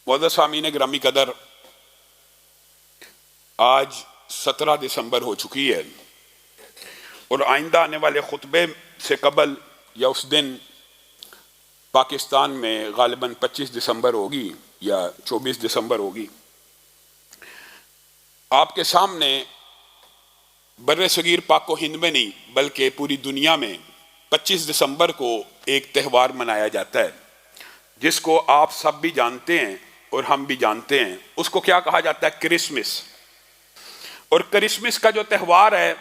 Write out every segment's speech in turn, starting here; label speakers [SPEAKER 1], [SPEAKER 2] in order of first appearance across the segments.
[SPEAKER 1] معزز سامعین گرامی قدر، آج 17 دسمبر ہو چکی ہے اور آئندہ آنے والے خطبے سے قبل یا اس دن پاکستان میں غالباً 25 دسمبر ہوگی یا 24 دسمبر ہوگی۔ آپ کے سامنے بر صغیر پاک و ہند میں نہیں بلکہ پوری دنیا میں 25 دسمبر کو ایک تہوار منایا جاتا ہے جس کو آپ سب بھی جانتے ہیں اور ہم بھی جانتے ہیں۔ اس کو کیا کہا جاتا ہے؟ کرسمس۔ اور کرسمس کا جو تہوار ہے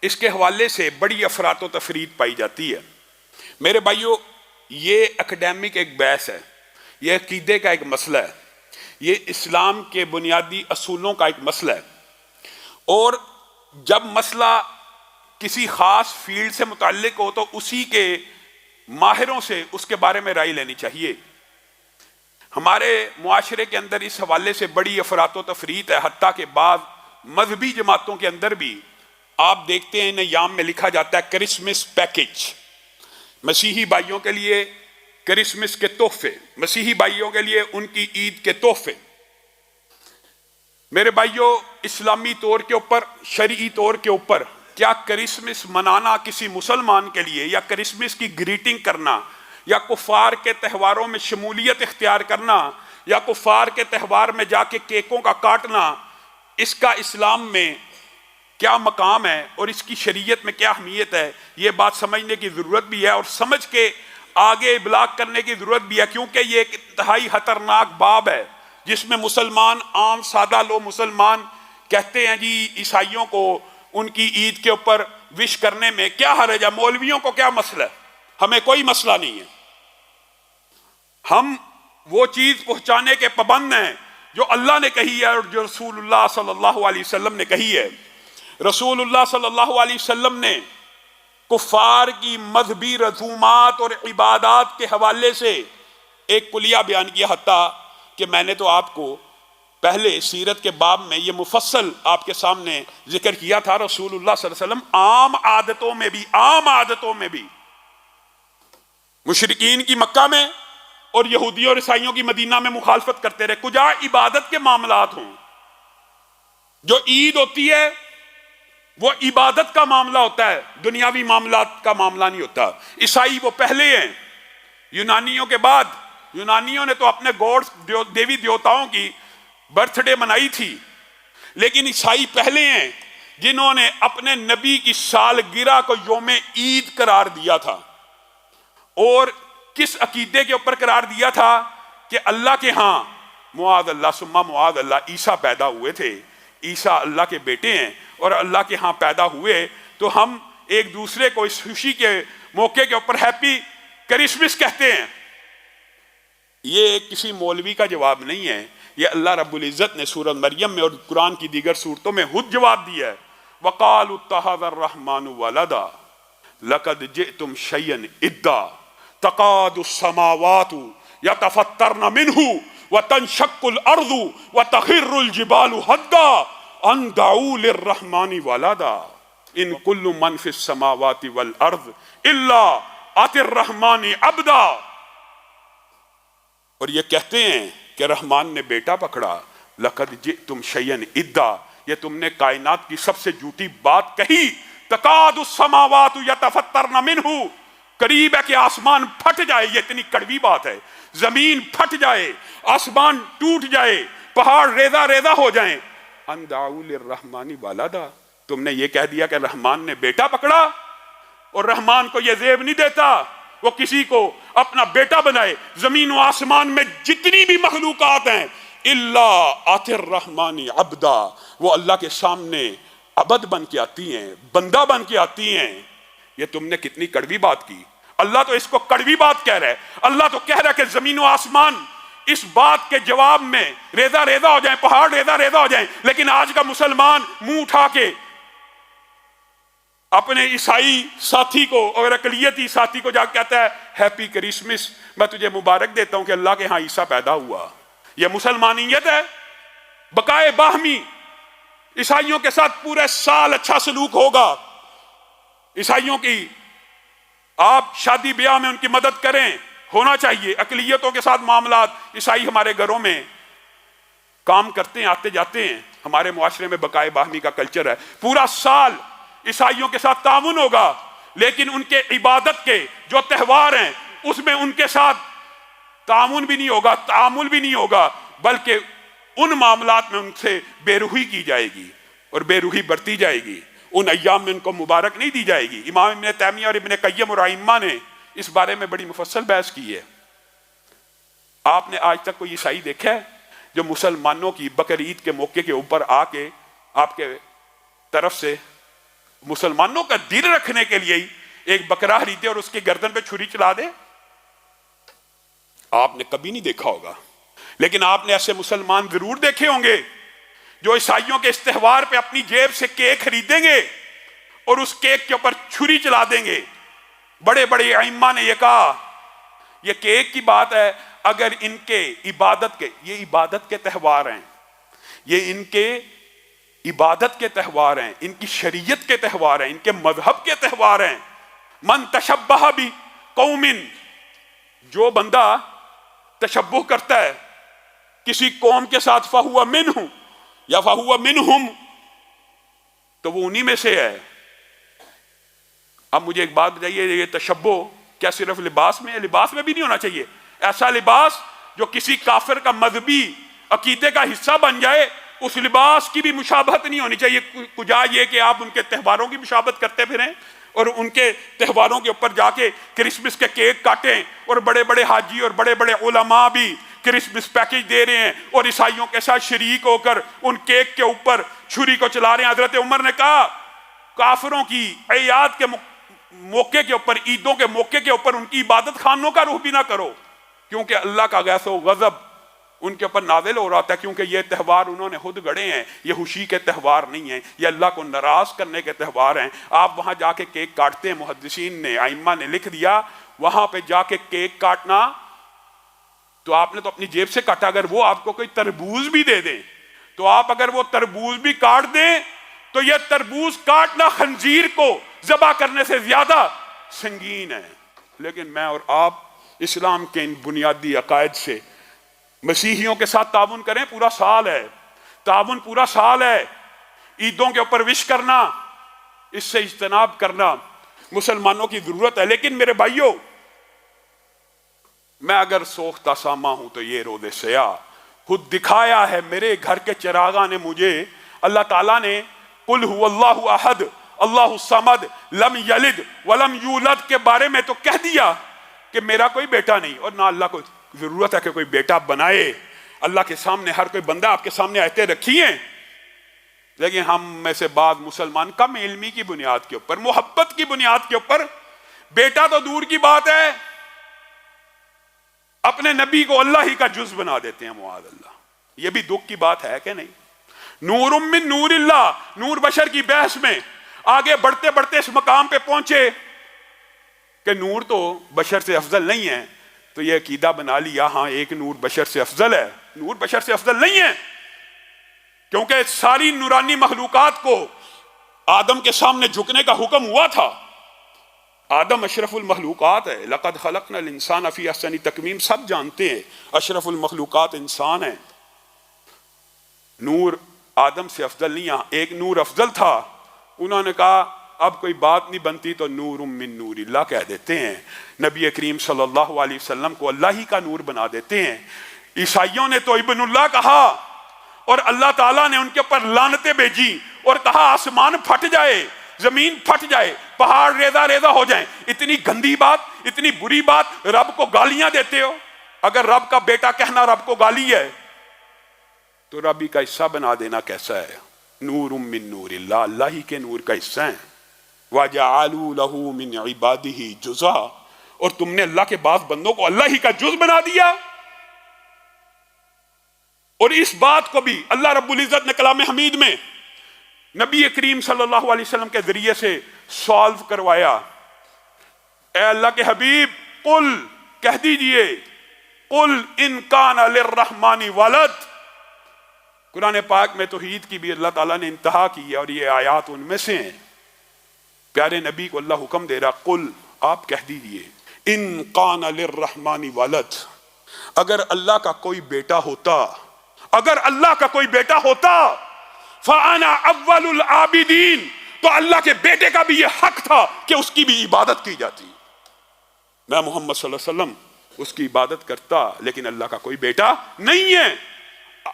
[SPEAKER 1] اس کے حوالے سے بڑی افراد و تفرید پائی جاتی ہے۔ میرے بھائیو، یہ اکیڈیمک ایک بحث ہے، یہ عقیدے کا ایک مسئلہ ہے، یہ اسلام کے بنیادی اصولوں کا ایک مسئلہ ہے، اور جب مسئلہ کسی خاص فیلڈ سے متعلق ہو تو اسی کے ماہروں سے اس کے بارے میں رائے لینی چاہیے۔ ہمارے معاشرے کے اندر اس حوالے سے بڑی افراط و تفریط ہے، حتیٰ کہ بعض مذہبی جماعتوں کے اندر بھی آپ دیکھتے ہیں ایام میں لکھا جاتا ہے کرسمس پیکج، مسیحی بھائیوں کے لیے کرسمس کے تحفے، مسیحی بھائیوں کے لیے ان کی عید کے تحفے۔ میرے بھائیوں، اسلامی طور کے اوپر، شرعی طور کے اوپر کیا کرسمس منانا کسی مسلمان کے لیے یا کرسمس کی گریٹنگ کرنا یا کفار کے تہواروں میں شمولیت اختیار کرنا یا کفار کے تہوار میں جا کے کیکوں کا کاٹنا، اس کا اسلام میں کیا مقام ہے اور اس کی شریعت میں کیا اہمیت ہے، یہ بات سمجھنے کی ضرورت بھی ہے اور سمجھ کے آگے ابلاغ کرنے کی ضرورت بھی ہے، کیونکہ یہ ایک انتہائی خطرناک باب ہے جس میں مسلمان، عام سادہ لوگ مسلمان کہتے ہیں جی عیسائیوں کو ان کی عید کے اوپر وش کرنے میں کیا حرج ہے، مولویوں کو کیا مسئلہ ہے؟ ہمیں کوئی مسئلہ نہیں ہے، ہم وہ چیز پہنچانے کے پابند ہیں جو اللہ نے کہی ہے اور جو رسول اللہ صلی اللہ علیہ وسلم نے کہی ہے۔ رسول اللہ صلی اللہ علیہ وسلم نے کفار کی مذہبی رسومات اور عبادات کے حوالے سے ایک کلیہ بیان کیا، حتیٰ کہ میں نے تو آپ کو پہلے سیرت کے باب میں یہ مفصل آپ کے سامنے ذکر کیا تھا۔ رسول اللہ صلی اللہ علیہ وسلم عام عادتوں میں بھی مشرکین کی مکہ میں اور یہودیوں اور عیسائیوں کی مدینہ میں مخالفت کرتے رہے۔ کجا عبادت کے معاملات ہوں، جو عید ہوتی ہے وہ عبادت کا معاملہ ہوتا ہے، دنیاوی معاملات کا معاملہ نہیں ہوتا۔ عیسائی وہ پہلے ہیں یونانیوں کے بعد، یونانیوں نے تو اپنے گوڈ دیوی دیوتاؤں کی برتھ ڈے منائی تھی، لیکن عیسائی پہلے ہیں جنہوں نے اپنے نبی کی سالگرہ کو یوم عید قرار دیا تھا۔ اور کس عقیدے کے اوپر قرار دیا تھا کہ اللہ کے ہاں معاذ اللہ ثم معاذ اللہ عیسیٰ پیدا ہوئے تھے، عیسیٰ اللہ کے بیٹے ہیں اور اللہ کے ہاں پیدا ہوئے، تو ہم ایک دوسرے کو اس خوشی کے موقع کے اوپر ہیپی کرسمس کہتے ہیں۔ یہ کسی مولوی کا جواب نہیں ہے، یہ اللہ رب العزت نے سورہ مریم میں اور قرآن کی دیگر سورتوں میں خود جواب دیا ہے۔ وَقَالُوا اتَّخَذَ الرَّحْمَنُ وَلَدًا لَقَدْ جِئْتُمْ شَيْئًا إِدًّا تَكَادُ السَّمَاوَاتُ يَتَفَطَّرْنَ مِنْهُ وَتَنشَقُّ الْأَرْضُ وَتَخِرُّ الْجِبَالُ هَدًّا أَن دَعُوا لِلرَّحْمَنِ وَلَدًا إِن كُلُّ مَنْ فِي السَّمَاوَاتِ وَالْأَرْضِ إِلَّا آتِي الرَّحْمَنِ عَبْدًا۔ اور یہ کہتے ہیں کہ رحمان نے بیٹا پکڑا، لَقَدْ جِئْتُمْ شَيْئًا إِدًّا، یہ تم نے کائنات کی سب سے جھوٹی بات کہی۔ تَكَادُ السَّمَاوَاتُ يَتَفَطَّرْنَ مِنْهُ، قریب ہے کہ آسمان پھٹ جائے، یہ اتنی کڑوی بات ہے، زمین پھٹ جائے، آسمان ٹوٹ جائے، پہاڑ ریزہ ریزہ ہو جائیں۔ ان دعوا للرحمن ولدا، تم نے یہ کہہ دیا کہ رحمان نے بیٹا پکڑا، اور رحمان کو یہ زیب نہیں دیتا وہ کسی کو اپنا بیٹا بنائے۔ زمین و آسمان میں جتنی بھی مخلوقات ہیں الا آتی الرحمن عبدا، وہ اللہ کے سامنے عبد بن کے آتی ہیں، بندہ بن کے آتی ہیں۔ یہ تم نے کتنی کڑوی بات کی۔ اللہ تو اس کو کڑوی بات کہہ رہا ہے، اللہ تو کہہ رہا ہے کہ زمین و آسمان اس بات کے جواب میں ریزہ ریزہ ہو جائیں، پہاڑ ریزہ ریزہ ہو جائیں، لیکن آج کا مسلمان منہ اٹھا کے اپنے عیسائی ساتھی کو اور اقلیتی ساتھی کو جا کے کہتا ہے ہیپی کرسمس، میں تجھے مبارک دیتا ہوں کہ اللہ کے ہاں عیسیٰ پیدا ہوا۔ یہ مسلمانیت ہے؟ بقائے باہمی عیسائیوں کے ساتھ پورے سال اچھا سلوک ہوگا، عیسائیوں کی آپ شادی بیاہ میں ان کی مدد کریں، ہونا چاہیے، اقلیتوں کے ساتھ معاملات۔ عیسائی ہمارے گھروں میں کام کرتے ہیں، آتے جاتے ہیں، ہمارے معاشرے میں بقائے باہمی کا کلچر ہے، پورا سال عیسائیوں کے ساتھ تعاون ہوگا، لیکن ان کے عبادت کے جو تہوار ہیں اس میں ان کے ساتھ تعاون بھی نہیں ہوگا، تعامل بھی نہیں ہوگا، بلکہ ان معاملات میں ان سے بے روحی کی جائے گی اور بے روحی برتی جائے گی، ان ایام میں ان کو مبارک نہیں دی جائے گی۔ امام ابن تیمیہ اور ابن قیم اور ائمہ نے اس بارے میں بڑی مفصل بحث کی ہے۔ آپ نے آج تک کوئی عیسائی دیکھا ہے جو مسلمانوں کی بقرعید کے موقع کے اوپر آ کے آپ کے طرف سے مسلمانوں کا دل رکھنے کے لیے ہی ایک بکرا خریدے اور اس کی گردن پہ چھری چلا دے؟ آپ نے کبھی نہیں دیکھا ہوگا، لیکن آپ نے ایسے مسلمان ضرور دیکھے ہوں گے جو عیسائیوں کے اس تہوار پہ اپنی جیب سے کیک خریدیں گے اور اس کیک کے اوپر چھری چلا دیں گے۔ بڑے بڑے ائمہ نے یہ کہا یہ کیک کی بات ہے، اگر ان کے عبادت کے، یہ عبادت کے تہوار ہیں، یہ ان کے عبادت کے تہوار ہیں، ان کی شریعت کے تہوار ہیں، ان کے مذہب کے تہوار ہیں۔ من تشبہ بقوم، جو بندہ تشبہ کرتا ہے کسی قوم کے ساتھ فہو منہ یا فہو منہم، تو وہ انہی میں سے ہے۔ اب مجھے ایک بات بتائیے، یہ تشبہ کیا صرف لباس میں ہے؟ لباس میں بھی نہیں ہونا چاہیے ایسا لباس جو کسی کافر کا مذہبی عقیدے کا حصہ بن جائے، اس لباس کی بھی مشابہت نہیں ہونی چاہیے۔ کجا یہ کہ آپ ان کے تہواروں کی مشابہت کرتے پھریں اور ان کے تہواروں کے اوپر جا کے کرسمس کے کیک کاٹیں، اور بڑے بڑے حاجی اور بڑے بڑے علماء بھی کرسمس پیکج دے رہے ہیں اور عیسائیوں کے ساتھ شریک ہو کر ان کیک کے اوپر چھری کو چلا رہے ہیں۔ حضرت عمر نے کہا کافروں کی اعیاد کے موقع کے اوپر، عیدوں کے موقع کے اوپر ان کی عبادت خانوں کا رخ بھی نہ کرو، کیونکہ اللہ کا غیظ و غضب ان کے اوپر نازل ہو رہا تھا، کیونکہ یہ تہوار انہوں نے خود گڑے ہیں، یہ خوشی کے تہوار نہیں ہیں، یہ اللہ کو ناراض کرنے کے تہوار ہیں۔ آپ وہاں جا کے کیک کاٹتے ہیں، محدثین نے، ائمہ نے لکھ دیا وہاں پہ جا کے کیک کاٹنا تو آپ نے تو اپنی جیب سے کاٹا، اگر وہ آپ کو کوئی تربوز بھی دے دیں تو آپ اگر وہ تربوز بھی کاٹ دیں تو یہ تربوز کاٹنا خنزیر کو ذبح کرنے سے زیادہ سنگین ہے۔ لیکن میں اور آپ اسلام کے ان بنیادی عقائد سے مسیحیوں کے ساتھ تعاون کریں، پورا سال ہے، تعاون پورا سال ہے۔ عیدوں کے اوپر وش کرنا، اس سے اجتناب کرنا مسلمانوں کی ضرورت ہے۔ لیکن میرے بھائیوں، میں اگر سوختہ ساما ہوں تو یہ رود سیاہ خود دکھایا ہے میرے گھر کے چراغاں نے مجھے۔ اللہ تعالیٰ نے قل هو اللہ احد اللہ الصمد لم یلد ولم یولد کے بارے میں تو کہہ دیا کہ میرا کوئی بیٹا نہیں، اور نہ اللہ کو ضرورت ہے کہ کوئی بیٹا بنائے۔ اللہ کے سامنے ہر کوئی بندہ آپ کے سامنے آیتیں رکھی ہیں، لیکن ہم میں سے بعض مسلمان کم علمی کی بنیاد کے اوپر، محبت کی بنیاد کے اوپر، بیٹا تو دور کی بات ہے، اپنے نبی کو اللہ ہی کا جز بنا دیتے ہیں، معاذ اللہ۔ یہ بھی دکھ کی بات ہے کہ نہیں؟ نور من نور اللہ، نور بشر کی بحث میں آگے بڑھتے بڑھتے اس مقام پہ پہنچے کہ نور تو بشر سے افضل نہیں ہے، تو یہ عقیدہ بنا لیا ہاں ایک نور بشر سے افضل ہے۔ نور بشر سے افضل نہیں ہے، کیونکہ ساری نورانی مخلوقات کو آدم کے سامنے جھکنے کا حکم ہوا تھا۔ آدم اشرف المخلوقات ہے، لقد خلقنا الانسان فی احسن تقویم، سب جانتے ہیں اشرف المخلوقات انسان ہے۔ نور آدم سے افضل نہیں ہے، ایک نور افضل تھا، انہوں نے کہا اب کوئی بات نہیں بنتی تو نور من نور اللہ کہہ دیتے ہیں، نبی کریم صلی اللہ علیہ وسلم کو اللہ ہی کا نور بنا دیتے ہیں۔ عیسائیوں نے تو ابن اللہ کہا اور اللہ تعالیٰ نے ان کے اوپر لعنتیں بھیجی اور کہا آسمان پھٹ جائے، زمین پھٹ جائے، پہاڑ ریزہ ریزہ ہو جائیں۔ اتنی گندی بات، اتنی بری بات، رب کو گالیاں دیتے ہو۔ اگر رب کا بیٹا کہنا رب کو گالی ہے تو رب ہی کا حصہ بنا دینا کیسا ہے؟ نور من نور اللہ، اللہ ہی کے نور کا حصہ ہیں۔ وَجَعَلُوا لَهُ مِنْ عِبَادِهِ جُزْءًا، اور تم نے اللہ کے بعض بندوں کو اللہ ہی کا جز بنا دیا۔ اور اس بات کو بھی اللہ رب العزت نے کلام حمید میں نبی کریم صلی اللہ علیہ وسلم کے ذریعے سے سالو کروایا۔ اے اللہ کے حبیب، قل کہہ دیجئے، قل ان کان للرحمن ولد۔ قرآن پاک میں توحید کی بھی اللہ تعالیٰ نے انتہا کی ہے اور یہ آیات ان میں سے ہیں۔ پیارے نبی کو اللہ حکم دے رہا، قل آپ کہہ دیجئے ان قان للرحمن ولد، اگر اللہ کا کوئی بیٹا ہوتا، اگر اللہ کا کوئی بیٹا ہوتا فانا اول العابدین، تو اللہ کے بیٹے کا بھی یہ حق تھا کہ اس کی بھی عبادت کی جاتی۔ میں محمد صلی اللہ علیہ وسلم اس کی عبادت کرتا، لیکن اللہ کا کوئی بیٹا نہیں ہے۔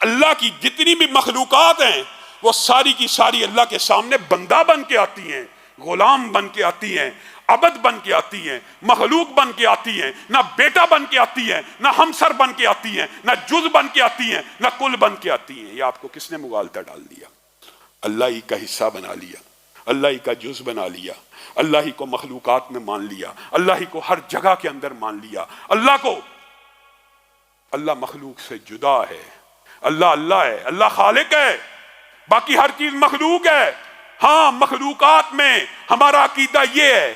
[SPEAKER 1] اللہ کی جتنی بھی مخلوقات ہیں وہ ساری کی ساری اللہ کے سامنے بندہ بن کے آتی ہیں، غلام بن کے آتی ہیں، عبد بن کے آتی ہیں، مخلوق بن کے آتی ہیں، نہ بیٹا بن کے آتی ہیں، نہ ہمسر بن کے آتی ہیں، نہ جز بن کے آتی ہیں، نہ کل بن کے آتی ہیں۔ یہ آپ کو کس نے مغالطہ ڈال دیا؟ اللہ ہی کا حصہ بنا لیا، اللہ ہی کا جز بنا لیا، اللہ ہی کو مخلوقات میں مان لیا، اللہ ہی کو ہر جگہ کے اندر مان لیا۔ اللہ مخلوق سے جدا ہے، اللہ ہے، اللہ خالق ہے، باقی ہر چیز مخلوق ہے۔ ہاں مخلوقات میں ہمارا عقیدہ یہ ہے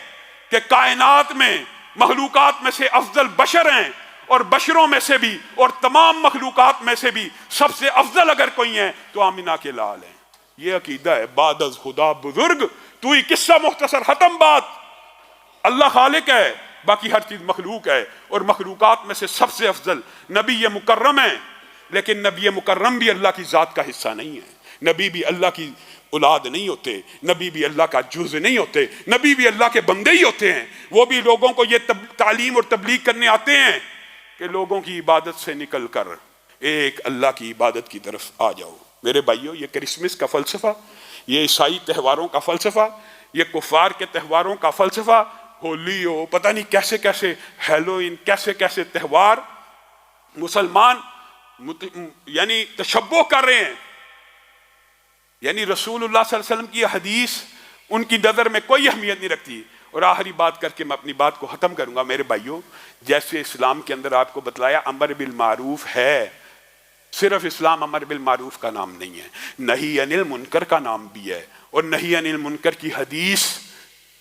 [SPEAKER 1] کہ کائنات میں مخلوقات میں سے افضل بشر ہیں، اور بشروں میں سے بھی اور تمام مخلوقات میں سے بھی سب سے افضل اگر کوئی ہیں تو آمینہ کے لال ہیں۔ یہ عقیدہ ہے۔ بعد از خدا بزرگ تو ہی قصہ مختصر ختم بات۔ اللہ خالق ہے، باقی ہر چیز مخلوق ہے، اور مخلوقات میں سے سب سے افضل نبی مکرم ہے، لیکن نبی مکرم بھی اللہ کی ذات کا حصہ نہیں ہے، نبی بھی اللہ کی اولاد نہیں ہوتے، نبی بھی اللہ کا جز نہیں ہوتے، نبی بھی اللہ کے بندے ہی ہوتے ہیں۔ وہ بھی لوگوں کو یہ تعلیم اور تبلیغ کرنے آتے ہیں کہ لوگوں کی عبادت سے نکل کر ایک اللہ کی عبادت کی طرف آ جاؤ۔ میرے بھائیوں، یہ کرسمس کا فلسفہ، یہ عیسائی تہواروں کا فلسفہ، یہ کفار کے تہواروں کا فلسفہ، ہولی ہو، پتہ نہیں کیسے کیسے ہیلوئن، کیسے کیسے تہوار مسلمان یعنی تشبہ کر رہے ہیں۔ یعنی رسول اللہ صلی اللہ علیہ وسلم کی حدیث ان کی نظر میں کوئی اہمیت نہیں رکھتی۔ اور آخری بات کر کے میں اپنی بات کو ختم کروں گا۔ میرے بھائیوں، جیسے اسلام کے اندر آپ کو بتلایا امر بالمعروف ہے، صرف اسلام امر بالمعروف کا نام نہیں ہے، نہی عن المنکر کا نام بھی ہے، اور نہی عن المنکر کی حدیث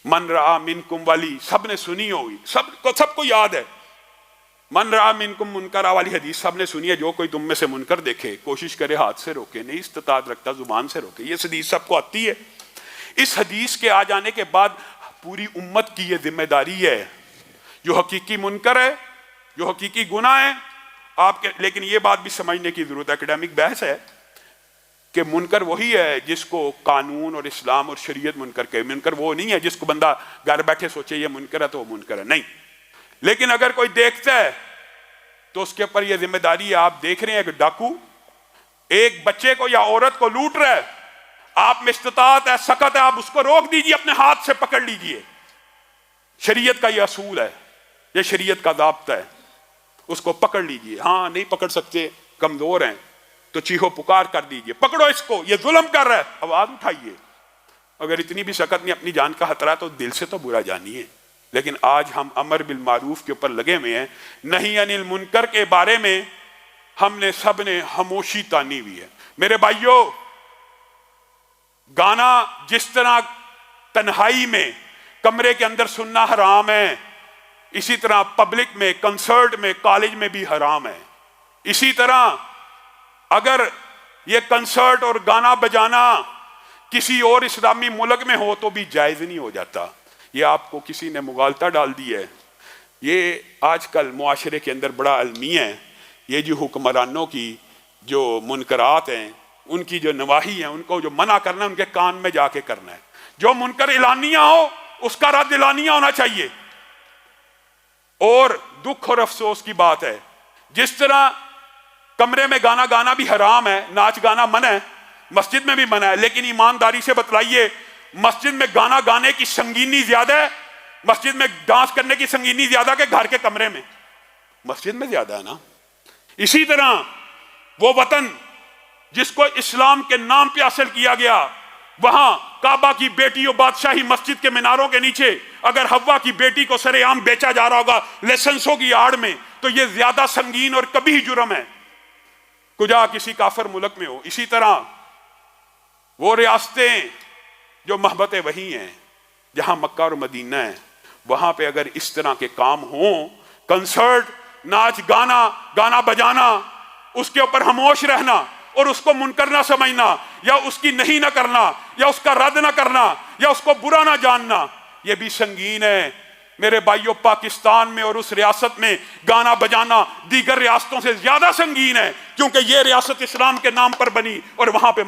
[SPEAKER 1] من رعا منکم والی سب نے سنی ہوگی، سب کو یاد ہے۔ من رعا منکم منکرا والی حدیث سب نے سنی ہے۔ جو کوئی تم میں سے منکر دیکھے کوشش کرے ہاتھ سے روکے، نہیں استطاعت رکھتا زبان سے روکے۔ یہ حدیث سب کو آتی ہے۔ اس حدیث کے آ جانے کے بعد پوری امت کی یہ ذمہ داری ہے، جو حقیقی منکر ہے، جو حقیقی گناہ ہے آپ کے، لیکن یہ بات بھی سمجھنے کی ضرورت ہے، اکیڈمک بحث ہے کہ منکر وہی ہے جس کو قانون اور اسلام اور شریعت منکر کہے۔ منکر وہ نہیں ہے جس کو بندہ گھر بیٹھے سوچے یہ منکر ہے تو وہ منکر ہے، نہیں۔ لیکن اگر کوئی دیکھتا ہے تو اس کے اوپر یہ ذمہ داری ہے۔ آپ دیکھ رہے ہیں کہ ڈاکو ایک بچے کو یا عورت کو لوٹ رہا ہے، آپ میں استطاعت ہے، سخت ہے، آپ اس کو روک دیجئے، اپنے ہاتھ سے پکڑ لیجئے۔ شریعت کا یہ اصول ہے، یہ شریعت کا ضابطہ ہے، اس کو پکڑ لیجئے۔ ہاں نہیں پکڑ سکتے، کمزور ہیں، تو چیخو پکار کر دیجئے، پکڑو اس کو، یہ ظلم کر رہا ہے، آواز اٹھائیے۔ اگر اتنی بھی سخت نہیں، اپنی جان کا خطرہ ہے تو دل سے تو برا جانیے۔ لیکن آج ہم امر بالمعروف کے اوپر لگے ہوئے ہیں، نہی عن المنکر کے بارے میں ہم نے سب نے خاموشی تانی ہوئی ہے۔ میرے بھائیوں، گانا جس طرح تنہائی میں کمرے کے اندر سننا حرام ہے، اسی طرح پبلک میں، کنسرٹ میں، کالج میں بھی حرام ہے۔ اسی طرح اگر یہ کنسرٹ اور گانا بجانا کسی اور اسلامی ملک میں ہو تو بھی جائز نہیں ہو جاتا۔ یہ آپ کو کسی نے مغالطہ ڈال دی ہے۔ یہ آج کل معاشرے کے اندر بڑا المیہ ہے۔ یہ جو حکمرانوں کی جو منکرات ہیں، ان کی جو نواہی ہیں، ان کو جو منع کرنا ہے ان کے کان میں جا کے کرنا ہے۔ جو منکر اعلانیہ ہو اس کا رد اعلانیہ ہونا چاہیے۔ اور دکھ اور افسوس کی بات ہے، جس طرح کمرے میں گانا گانا بھی حرام ہے، ناچ گانا منع ہے، مسجد میں بھی منع ہے، لیکن ایمانداری سے بتلائیے مسجد میں گانا گانے کی سنگینی زیادہ ہے، مسجد میں ڈانس کرنے کی سنگینی زیادہ کہ گھر کے کمرے میں؟ مسجد میں زیادہ ہے نا۔ اسی طرح وہ وطن جس کو اسلام کے نام پہ حاصل کیا گیا، وہاں کعبہ کی بیٹی و بادشاہی مسجد کے میناروں کے نیچے اگر حوا کی بیٹی کو سرے عام بیچا جا رہا ہوگا لائسنسوں کی آڑ میں، تو یہ زیادہ سنگین اور کبھی جرم ہے، کجا کسی کافر ملک میں ہو۔ اسی طرح وہ ریاستیں جو محبت وحی ہیں، جہاں مکہ اور مدینہ ہے، وہاں پہ اگر اس طرح کے کام ہوں، کنسرٹ، ناچ گانا، گانا بجانا، اس کے اوپر خاموش رہنا اور اس کو منکر نہ سمجھنا، یا اس کی نہیں نہ کرنا، یا اس کا رد نہ کرنا، یا اس کو برا نہ جاننا، یہ بھی سنگین ہے۔ میرے بھائیوں پاکستان میں اور اس ریاست میں گانا بجانا دیگر ریاستوں سے زیادہ سنگین ہے، کیونکہ یہ ریاست اسلام کے نام پر بنی اور وہاں پہ